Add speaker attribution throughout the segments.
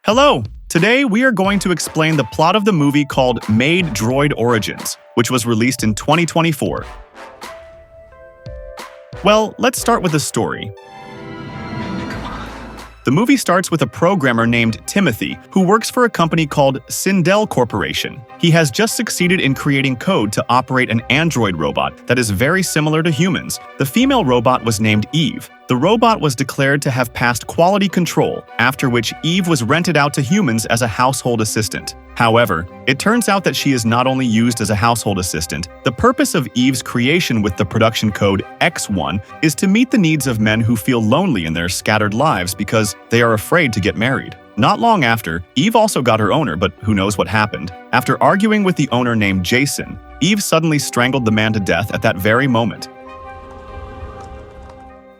Speaker 1: Hello! Today we are going to explain the plot of the movie called Maid Droid Origins, which was released in 2024. Well, let's start with the story. The movie starts with a programmer named Timothy, who works for a company called Sindel Corporation. He has just succeeded in creating code to operate an android robot that is very similar to humans. The female robot was named Eve. The robot was declared to have passed quality control, after which Eve was rented out to humans as a household assistant. However, it turns out that she is not only used as a household assistant. The purpose of Eve's creation with the production code X1 is to meet the needs of men who feel lonely in their scattered lives because they are afraid to get married. Not long after, Eve also got her owner, but who knows what happened. After arguing with the owner named Jason, Eve suddenly strangled the man to death at that very moment.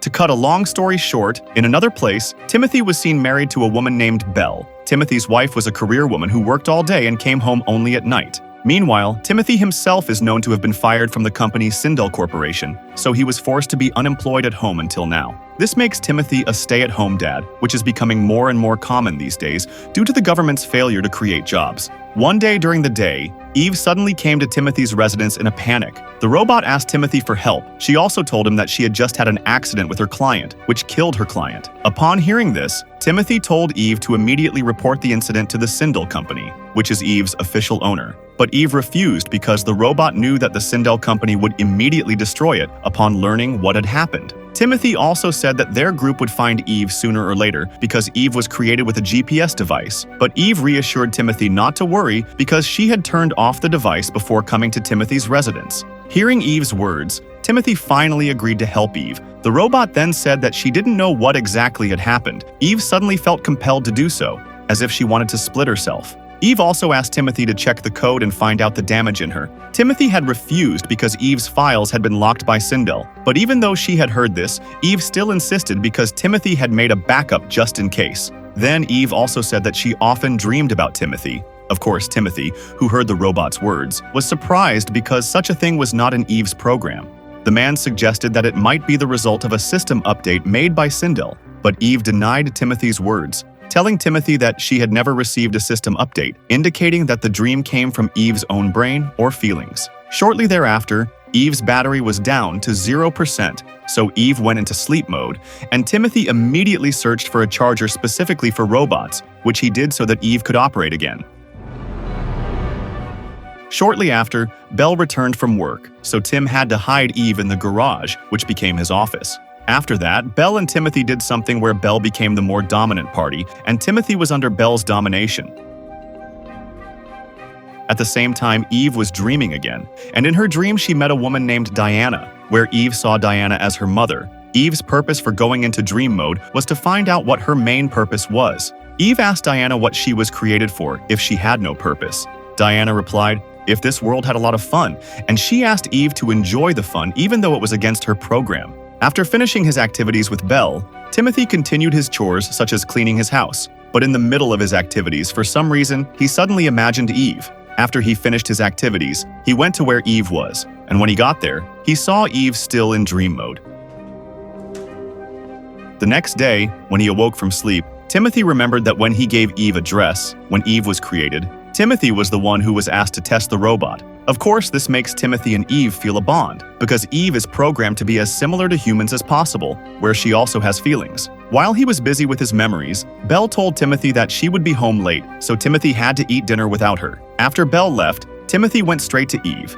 Speaker 1: To cut a long story short, in another place, Timothy was seen married to a woman named Belle. Timothy's wife was a career woman who worked all day and came home only at night. Meanwhile, Timothy himself is known to have been fired from the company Sindel Corporation, so he was forced to be unemployed at home until now. This makes Timothy a stay-at-home dad, which is becoming more and more common these days due to the government's failure to create jobs. One day during the day, Eve suddenly came to Timothy's residence in a panic. The robot asked Timothy for help. She also told him that she had just had an accident with her client, which killed her client. Upon hearing this, Timothy told Eve to immediately report the incident to the Sindel company, which is Eve's official owner. But Eve refused because the robot knew that the Sindel company would immediately destroy it upon learning what had happened. Timothy also said that their group would find Eve sooner or later because Eve was created with a GPS device. But Eve reassured Timothy not to worry because she had turned off the device before coming to Timothy's residence. Hearing Eve's words, Timothy finally agreed to help Eve. The robot then said that she didn't know what exactly had happened. Eve suddenly felt compelled to do so, as if she wanted to split herself. Eve also asked Timothy to check the code and find out the damage in her. Timothy had refused because Eve's files had been locked by Sindel. But even though she had heard this, Eve still insisted because Timothy had made a backup just in case. Then Eve also said that she often dreamed about Timothy. Of course, Timothy, who heard the robot's words, was surprised because such a thing was not in Eve's program. The man suggested that it might be the result of a system update made by Sindel, but Eve denied Timothy's words, telling Timothy that she had never received a system update, indicating that the dream came from Eve's own brain or feelings. Shortly thereafter, Eve's battery was down to 0%, so Eve went into sleep mode, and Timothy immediately searched for a charger specifically for robots, which he did so that Eve could operate again. Shortly after, Belle returned from work, so Tim had to hide Eve in the garage, which became his office. After that, Belle and Timothy did something where Belle became the more dominant party, and Timothy was under Belle's domination. At the same time, Eve was dreaming again, and in her dream she met a woman named Diana, where Eve saw Diana as her mother. Eve's purpose for going into dream mode was to find out what her main purpose was. Eve asked Diana what she was created for if she had no purpose. Diana replied, if this world had a lot of fun, and she asked Eve to enjoy the fun even though it was against her program. After finishing his activities with Belle, Timothy continued his chores such as cleaning his house. But in the middle of his activities, for some reason, he suddenly imagined Eve. After he finished his activities, he went to where Eve was, and when he got there, he saw Eve still in dream mode. The next day, when he awoke from sleep, Timothy remembered that when he gave Eve a dress, when Eve was created, Timothy was the one who was asked to test the robot. Of course, this makes Timothy and Eve feel a bond, because Eve is programmed to be as similar to humans as possible, where she also has feelings. While he was busy with his memories, Belle told Timothy that she would be home late, so Timothy had to eat dinner without her. After Belle left, Timothy went straight to Eve.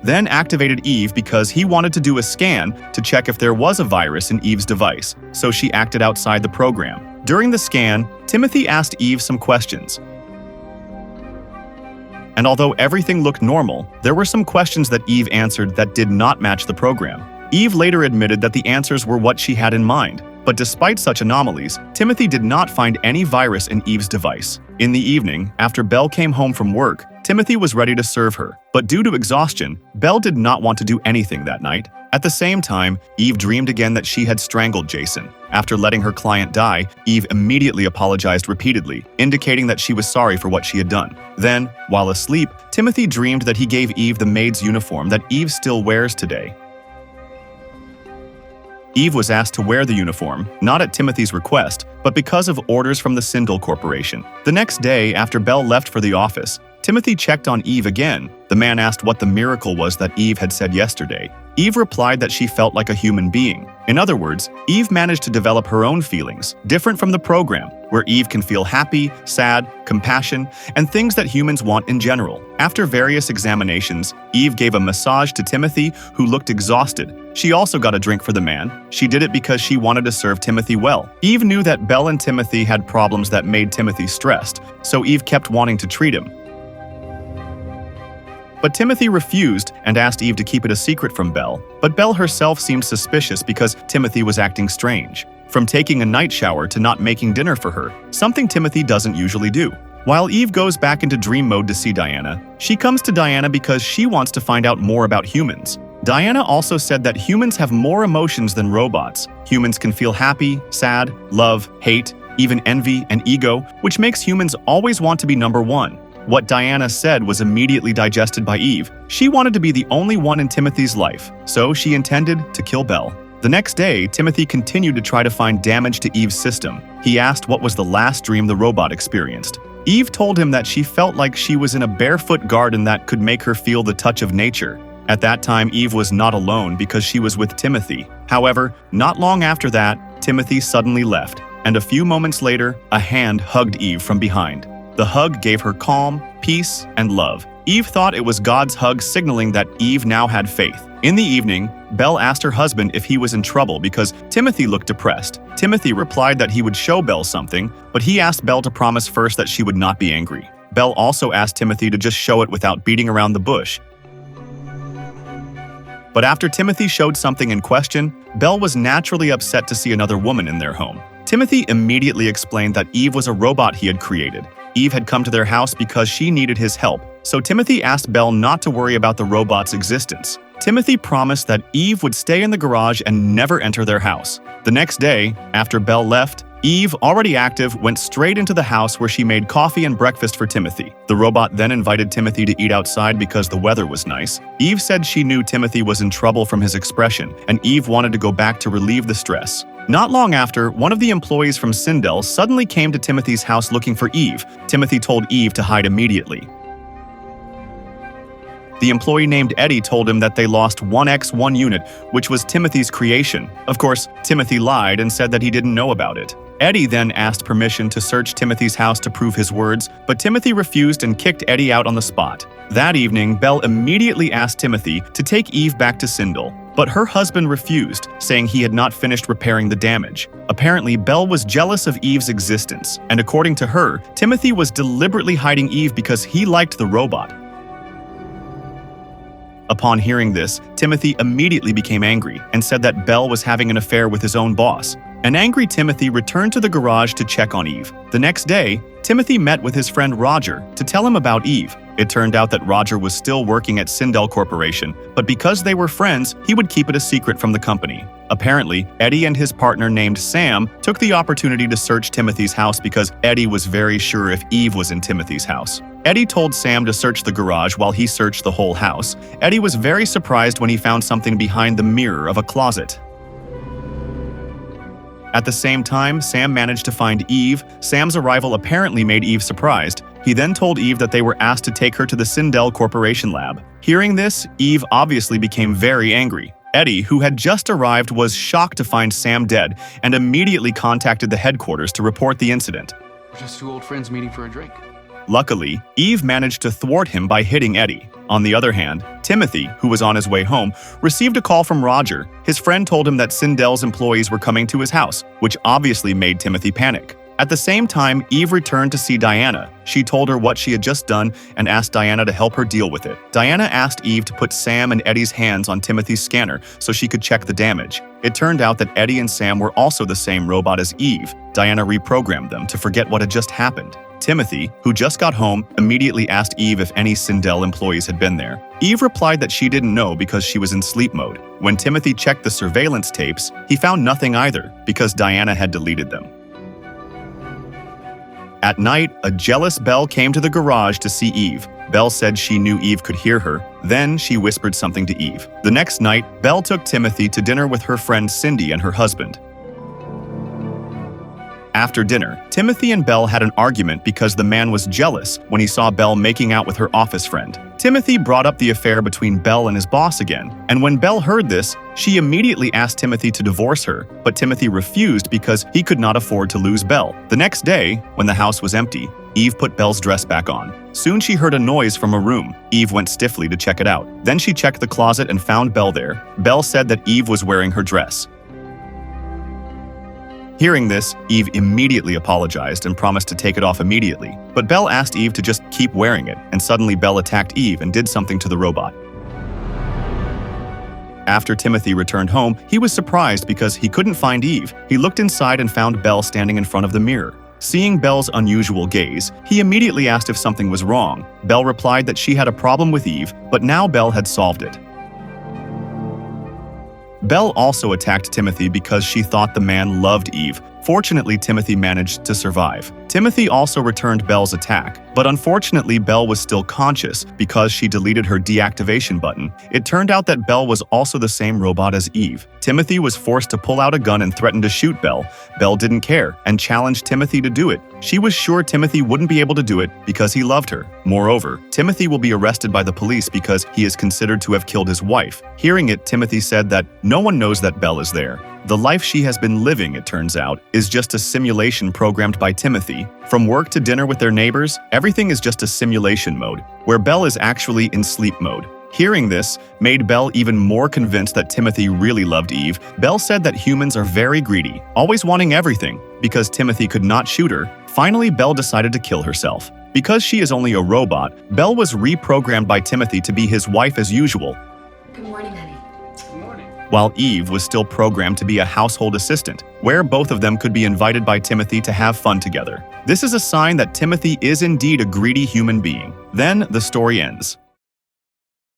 Speaker 1: Then activated Eve because he wanted to do a scan to check if there was a virus in Eve's device, so she acted outside the program. During the scan, Timothy asked Eve some questions. And although everything looked normal, there were some questions that Eve answered that did not match the program. Eve later admitted that the answers were what she had in mind. But despite such anomalies, Timothy did not find any virus in Eve's device. In the evening, after Belle came home from work, Timothy was ready to serve her. But due to exhaustion, Belle did not want to do anything that night. At the same time, Eve dreamed again that she had strangled Jason. After letting her client die, Eve immediately apologized repeatedly, indicating that she was sorry for what she had done. Then, while asleep, Timothy dreamed that he gave Eve the maid's uniform that Eve still wears today. Eve was asked to wear the uniform, not at Timothy's request, but because of orders from the Sindel Corporation. The next day, after Bell left for the office, Timothy checked on Eve again. The man asked what the miracle was that Eve had said yesterday. Eve replied that she felt like a human being. In other words, Eve managed to develop her own feelings, different from the program, where Eve can feel happy, sad, compassion, and things that humans want in general. After various examinations, Eve gave a massage to Timothy, who looked exhausted. She also got a drink for the man. She did it because she wanted to serve Timothy well. Eve knew that Bell and Timothy had problems that made Timothy stressed, so Eve kept wanting to treat him. But Timothy refused and asked Eve to keep it a secret from Bell. But Bell herself seemed suspicious because Timothy was acting strange. From taking a night shower to not making dinner for her, something Timothy doesn't usually do. While Eve goes back into dream mode to see Diana, she comes to Diana because she wants to find out more about humans. Diana also said that humans have more emotions than robots. Humans can feel happy, sad, love, hate, even envy and ego, which makes humans always want to be number one. What Diana said was immediately digested by Eve. She wanted to be the only one in Timothy's life, so she intended to kill Bell. The next day, Timothy continued to try to find damage to Eve's system. He asked what was the last dream the robot experienced. Eve told him that she felt like she was in a barefoot garden that could make her feel the touch of nature. At that time, Eve was not alone because she was with Timothy. However, not long after that, Timothy suddenly left, and a few moments later, a hand hugged Eve from behind. The hug gave her calm, peace, and love. Eve thought it was God's hug signaling that Eve now had faith. In the evening, Bell asked her husband if he was in trouble because Timothy looked depressed. Timothy replied that he would show Bell something, but he asked Bell to promise first that she would not be angry. Bell also asked Timothy to just show it without beating around the bush. But after Timothy showed something in question, Bell was naturally upset to see another woman in their home. Timothy immediately explained that Eve was a robot he had created. Eve had come to their house because she needed his help, so Timothy asked Bell not to worry about the robot's existence. Timothy promised that Eve would stay in the garage and never enter their house. The next day, after Bell left, Eve, already active, went straight into the house where she made coffee and breakfast for Timothy. The robot then invited Timothy to eat outside because the weather was nice. Eve said she knew Timothy was in trouble from his expression, and Eve wanted to go back to relieve the stress. Not long after, one of the employees from Sindel suddenly came to Timothy's house looking for Eve. Timothy told Eve to hide immediately. The employee named Eddie told him that they lost 1X1 unit, which was Timothy's creation. Of course, Timothy lied and said that he didn't know about it. Eddie then asked permission to search Timothy's house to prove his words, but Timothy refused and kicked Eddie out on the spot. That evening, Bell immediately asked Timothy to take Eve back to Sindel, but her husband refused, saying he had not finished repairing the damage. Apparently, Bell was jealous of Eve's existence, and according to her, Timothy was deliberately hiding Eve because he liked the robot. Upon hearing this, Timothy immediately became angry and said that Bell was having an affair with his own boss. An angry Timothy returned to the garage to check on Eve. The next day, Timothy met with his friend Roger to tell him about Eve. It turned out that Roger was still working at Sindel Corporation, but because they were friends, he would keep it a secret from the company. Apparently, Eddie and his partner named Sam took the opportunity to search Timothy's house because Eddie was very sure if Eve was in Timothy's house. Eddie told Sam to search the garage while he searched the whole house. Eddie was very surprised when he found something behind the mirror of a closet. At the same time, Sam managed to find Eve. Sam's arrival apparently made Eve surprised. He then told Eve that they were asked to take her to the Sindel Corporation lab. Hearing this, Eve obviously became very angry. Eddie, who had just arrived, was shocked to find Sam dead and immediately contacted the headquarters to report the incident.
Speaker 2: We're just two old friends meeting for a drink.
Speaker 1: Luckily, Eve managed to thwart him by hitting Eddie. On the other hand, Timothy, who was on his way home, received a call from Roger. His friend told him that Sindel's employees were coming to his house, which obviously made Timothy panic. At the same time, Eve returned to see Diana. She told her what she had just done and asked Diana to help her deal with it. Diana asked Eve to put Sam and Eddie's hands on Timothy's scanner so she could check the damage. It turned out that Eddie and Sam were also the same robot as Eve. Diana reprogrammed them to forget what had just happened. Timothy, who just got home, immediately asked Eve if any Sindel employees had been there. Eve replied that she didn't know because she was in sleep mode. When Timothy checked the surveillance tapes, he found nothing either because Diana had deleted them. At night, a jealous Belle came to the garage to see Eve. Belle said she knew Eve could hear her. Then she whispered something to Eve. The next night, Belle took Timothy to dinner with her friend Cindy and her husband. After dinner, Timothy and Belle had an argument because the man was jealous when he saw Belle making out with her office friend. Timothy brought up the affair between Belle and his boss again, and when Belle heard this, she immediately asked Timothy to divorce her, but Timothy refused because he could not afford to lose Belle. The next day, when the house was empty, Eve put Belle's dress back on. Soon she heard a noise from a room. Eve went stiffly to check it out. Then she checked the closet and found Belle there. Belle said that Eve was wearing her dress. Hearing this, Eve immediately apologized and promised to take it off immediately. But Belle asked Eve to just keep wearing it, and suddenly Belle attacked Eve and did something to the robot. After Timothy returned home, he was surprised because he couldn't find Eve. He looked inside and found Belle standing in front of the mirror. Seeing Belle's unusual gaze, he immediately asked if something was wrong. Belle replied that she had a problem with Eve, but now Belle had solved it. Belle also attacked Timothy because she thought the man loved Eve. Fortunately, Timothy managed to survive. Timothy also returned Belle's attack, but unfortunately, Belle was still conscious because she deleted her deactivation button. It turned out that Belle was also the same robot as Eve. Timothy was forced to pull out a gun and threaten to shoot Belle. Belle didn't care and challenged Timothy to do it. She was sure Timothy wouldn't be able to do it because he loved her. Moreover, Timothy will be arrested by the police because he is considered to have killed his wife. Hearing it, Timothy said that no one knows that Belle is there. The life she has been living, it turns out, is just a simulation programmed by Timothy. From work to dinner with their neighbors, everything is just a simulation mode, where Belle is actually in sleep mode. Hearing this made Belle even more convinced that Timothy really loved Eve. Belle said that humans are very greedy, always wanting everything. Because Timothy could not shoot her, finally Belle decided to kill herself. Because she is only a robot, Belle was reprogrammed by Timothy to be his wife as usual.
Speaker 3: Good morning, honey.
Speaker 2: Good morning.
Speaker 1: While Eve was still programmed to be a household assistant, where both of them could be invited by Timothy to have fun together. This is a sign that Timothy is indeed a greedy human being. Then the story ends.